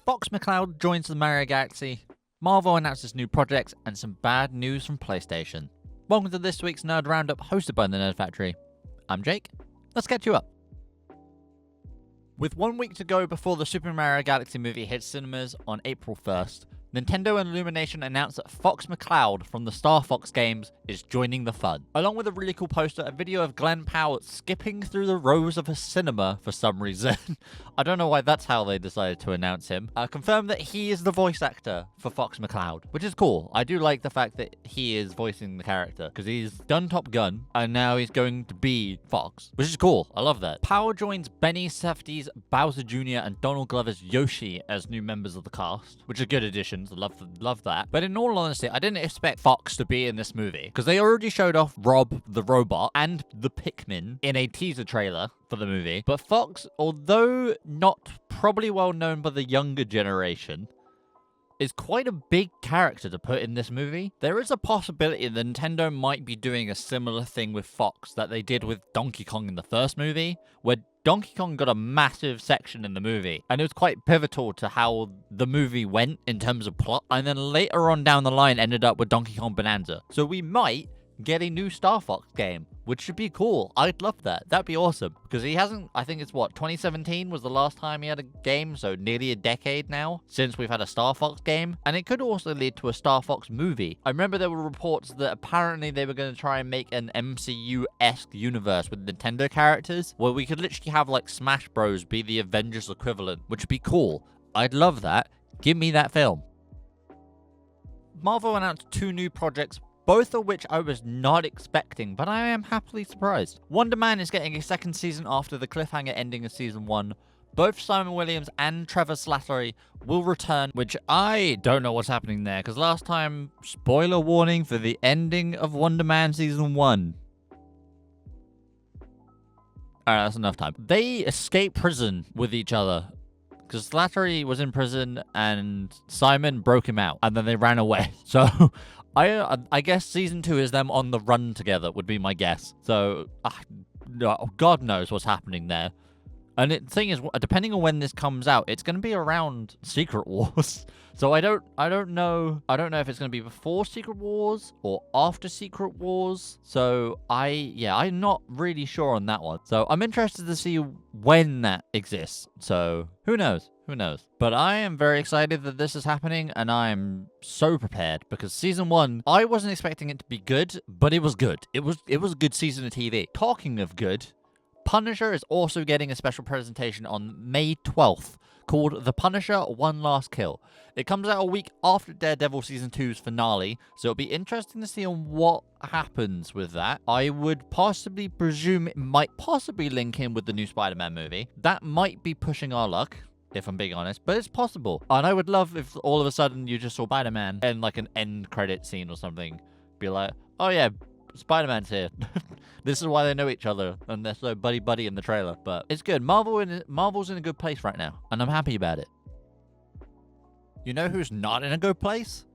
Fox McCloud joins the Mario Galaxy, Marvel announces new projects, and some bad news from PlayStation. Welcome to this week's Nerd Roundup, hosted by the Nerd Factory. I'm Jake. Let's catch you up. With 1 week to go before the Super Mario Galaxy movie hits cinemas on April 1st, Nintendo and Illumination announced that Fox McCloud from the Star Fox games is joining the fun. Along with a really cool poster, a video of Glenn Powell skipping through the rows of a cinema for some reason. I don't know why that's how they decided to announce him. Confirmed that he is the voice actor for Fox McCloud, which is cool. I do like the fact that he is voicing the character, because he's done Top Gun, and now he's going to be Fox, which is cool. I love that. Powell joins Benny Safdie's Bowser Jr. and Donald Glover's Yoshi as new members of the cast, which are good additions. I love that. But in all honesty, I didn't expect Fox to be in this movie, because they already showed off Rob the Robot and the Pikmin in a teaser trailer for the movie. But Fox, although not probably well known by the younger generation, is quite a big character to put in this movie. There is a possibility that Nintendo might be doing a similar thing with Fox that they did with Donkey Kong in the first movie, where Donkey Kong got a massive section in the movie, and it was quite pivotal to how the movie went in terms of plot, and then later on down the line ended up with Donkey Kong Bonanza. So we might get a new Star Fox game, which should be cool. I'd love that. That'd be awesome. Because he hasn't, I think it's 2017 was the last time he had a game, so nearly a decade now since we've had a Star Fox game. And it could also lead to a Star Fox movie. I remember there were reports that apparently they were going to try and make an MCU-esque universe with Nintendo characters, where we could literally have like Smash Bros. Be the Avengers equivalent, which would be cool. I'd love that. Give me that film. Marvel announced 2 new projects, both of which I was not expecting, but I am happily surprised. Wonder Man is getting a second season after the cliffhanger ending of season 1. Both Simon Williams and Trevor Slattery will return, which I don't know what's happening there, because last time, spoiler warning for the ending of Wonder Man season 1. Alright, that's enough time. They escape prison with each other, because Slattery was in prison and Simon broke him out, and then they ran away. So I guess season 2 is them on the run together, would be my guess. So, God knows what's happening there. And the thing is, depending on when this comes out, it's going to be around Secret Wars. So I don't know if it's going to be before Secret Wars or after Secret Wars. So I'm not really sure on that one. So I'm interested to see when that exists. So who knows? Who knows? But I am very excited that this is happening, and I'm so prepared, because season 1, I wasn't expecting it to be good, but it was good. It was a good season of TV. Talking of good, Punisher is also getting a special presentation on May 12th called The Punisher One Last Kill. It comes out a week after Daredevil Season 2's finale, so it'll be interesting to see on what happens with that. I would possibly presume it might possibly link in with the new Spider-Man movie. That might be pushing our luck, if I'm being honest, but it's possible. And I would love if all of a sudden you just saw Spider-Man and like an end credit scene or something. Be like, oh yeah, Spider-Man's here. This is why they know each other, and they're so buddy-buddy in the trailer. But it's good. Marvel's in a good place right now, and I'm happy about it. You know who's not in a good place?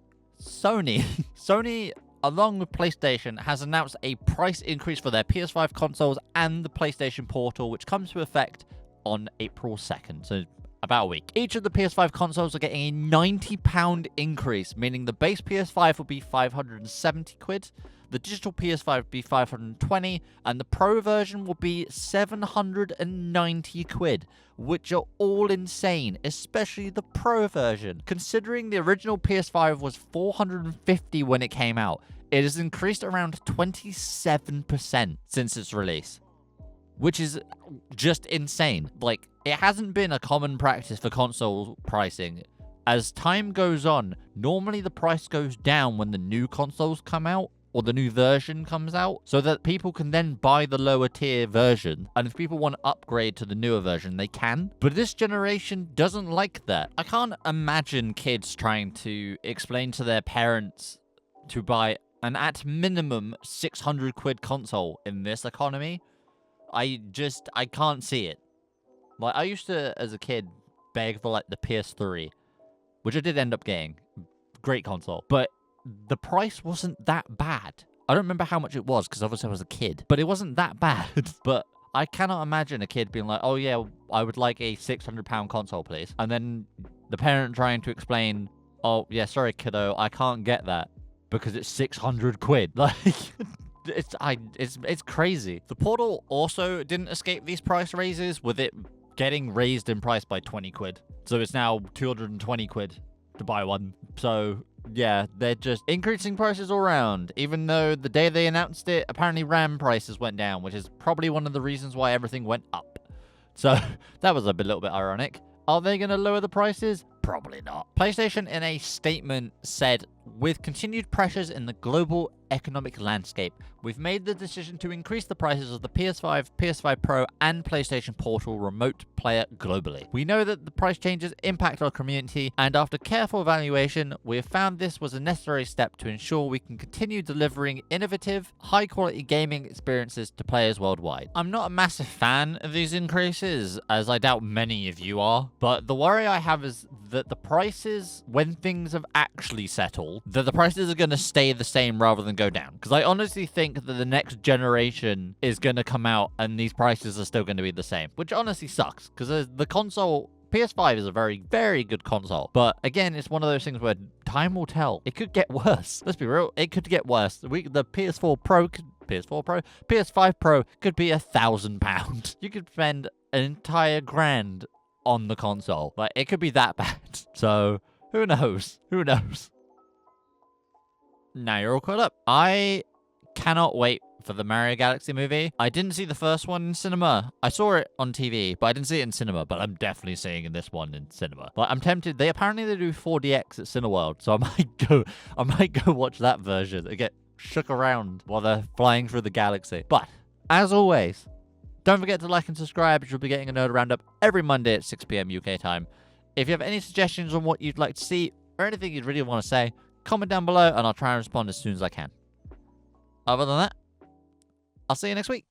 Sony. Sony, along with PlayStation, has announced a price increase for their PS5 consoles and the PlayStation Portal, which comes to effect on April 2nd. So about a week. Each of the PS5 consoles are getting a £90 increase, meaning the base PS5 will be 570 quid, the digital PS5 will be 520, and the Pro version will be 790 quid, which are all insane, especially the Pro version. Considering the original PS5 was 450 when it came out, it has increased around 27% since its release, which is just insane. Like, it hasn't been a common practice for console pricing. As time goes on, normally the price goes down when the new consoles come out, or the new version comes out, so that people can then buy the lower tier version, and if people want to upgrade to the newer version, they can. But this generation doesn't like that. I can't imagine kids trying to explain to their parents to buy an at minimum 600 quid console in this economy. I can't see it. Like, I used to, as a kid, beg for like the PS3, which I did end up getting. Great console. But the price wasn't that bad. I don't remember how much it was, because obviously I was a kid, but it wasn't that bad. But I cannot imagine a kid being like, oh yeah, I would like a £600 console, please. And then the parent trying to explain, oh yeah, sorry kiddo, I can't get that because it's 600 quid. Like, it's crazy. The Portal also didn't escape these price raises, with it getting raised in price by 20 quid. So it's now 220 quid to buy one. So yeah, they're just increasing prices all around. Even though the day they announced it, apparently RAM prices went down, which is probably one of the reasons why everything went up. So that was a little bit ironic. Are they going to lower the prices? Probably not. PlayStation, in a statement, said, with continued pressures in the global economic landscape, we've made the decision to increase the prices of the PS5, PS5 Pro, and PlayStation Portal remote player globally. We know that the price changes impact our community, and after careful evaluation, we have found this was a necessary step to ensure we can continue delivering innovative, high-quality gaming experiences to players worldwide. I'm not a massive fan of these increases, as I doubt many of you are, but the worry I have is that the prices, when things have actually settled, that the prices are going to stay the same rather than go down. Because I honestly think that the next generation is going to come out and these prices are still going to be the same, which honestly sucks, because the console, PS5 is a very, very good console. But again, it's one of those things where time will tell. It could get worse. Let's be real. It could get worse. The PS5 Pro could be £1,000. You could spend an entire grand on the console. Like, it could be that bad. So who knows? Who knows? Now you're all caught up. I cannot wait for the Mario Galaxy movie. I didn't see the first one in cinema. I saw it on TV, but I didn't see it in cinema. But I'm definitely seeing this one in cinema. But I'm tempted. They do 4DX at Cineworld, so I might go watch that version and get shook around while they're flying through the galaxy. But as always, don't forget to like and subscribe, as you'll be getting a Nerd Roundup every Monday at 6 p.m. UK time. If you have any suggestions on what you'd like to see or anything you'd really want to say, comment down below and I'll try and respond as soon as I can. Other than that, I'll see you next week.